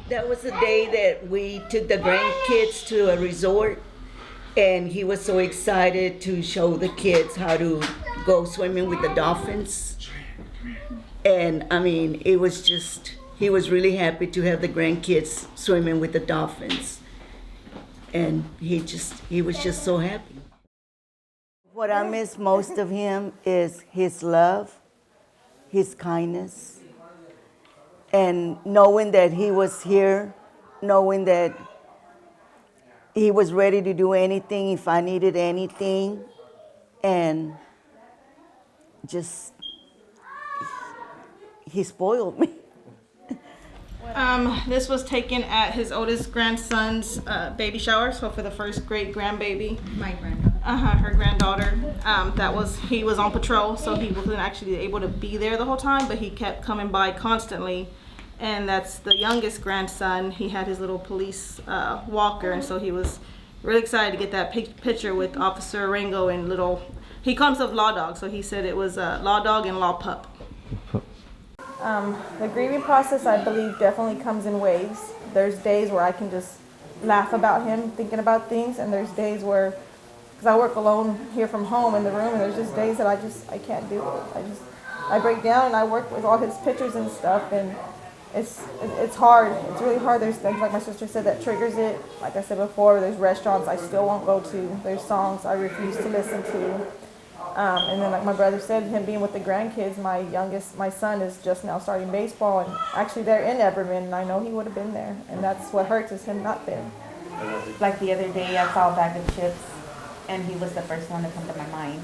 That was the day that we took the grandkids to a resort, and he was so excited to show the kids how to go swimming with the dolphins. And I mean, it was just, he was really happy to have the grandkids swimming with the dolphins. And he was just so happy. What I miss most of him is his love, his kindness, and knowing that he was here, knowing that he was ready to do anything if I needed anything, and just, he spoiled me. This was taken at his oldest grandson's baby shower, so for the first great grandbaby. My granddaughter. Her granddaughter. He was on patrol, so he wasn't actually able to be there the whole time, but he kept coming by constantly. And that's the youngest grandson. He had his little police walker, and so he was really excited to get that picture with Officer Arango and he calls himself Law Dog, so he said it was Law Dog and Law Pup. The grieving process, I believe, definitely comes in waves. There's days where I can just laugh about him, thinking about things, and there's days where, because I work alone here from home in the room, and there's just days that I can't do it. I break down, and I work with all his pictures and stuff, and it's hard. It's really hard. There's things, like my sister said, that triggers it. Like I said before, there's restaurants I still won't go to. There's songs I refuse to listen to. And then, like my brother said, him being with the grandkids, my son is just now starting baseball, and actually they're in Everman, and I know he would have been there, and that's what hurts, is him not there. Like the other day, I saw a bag of chips, and he was the first one to come to my mind.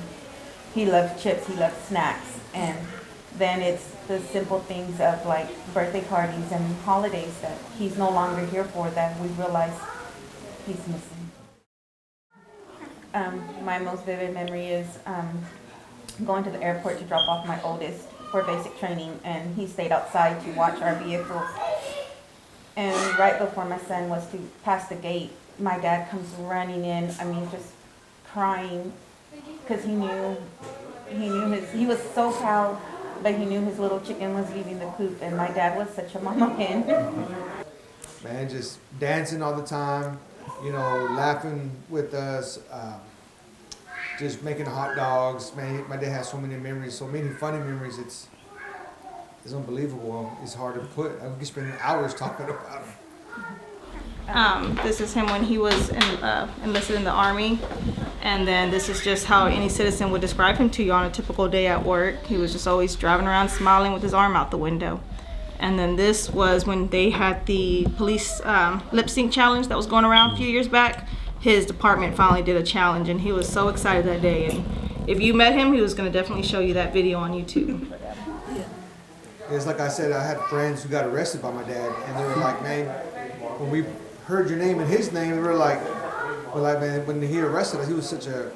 He loved chips, he loved snacks, and then it's the simple things of like birthday parties and holidays that he's no longer here for, that we realize he's missing. My most vivid memory is going to the airport to drop off my oldest for basic training, and he stayed outside to watch our vehicles. And right before my son was to pass the gate, my dad comes running in, just crying, because he was so proud, but he knew his little chicken was leaving the coop, and my dad was such a mama hen. Man, just dancing all the time, laughing with us, just making hot dogs. Man, my dad has so many memories, so many funny memories. It's unbelievable. It's hard to put. I could spend hours talking about him. This is him when he was enlisted in the Army, and then this is just how any citizen would describe him to you on a typical day at work. He was just always driving around smiling with his arm out the window. And then this was when they had the police lip sync challenge that was going around a few years back. His department finally did a challenge, and he was so excited that day. And if you met him, he was going to definitely show you that video on YouTube. It's like I said, I had friends who got arrested by my dad, and they were like, man, when we heard your name and his name, we were like, man, when he arrested us, he was such a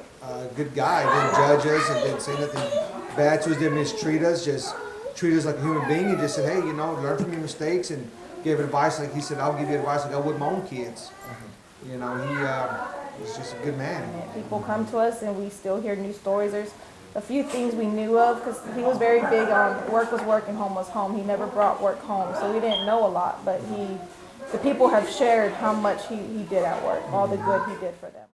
good guy. He didn't judge us and didn't say nothing bad to us, didn't mistreat us, just treated us like a human being. He just said, hey, learn from your mistakes, and gave advice. Like he said, I'll give you advice like I would my own kids. He was just a good man. People come to us, and we still hear new stories. There's a few things we knew of, because he was very big on work was work and home was home. He never brought work home, so we didn't know a lot, but the people have shared how much he did at work, all the good he did for them.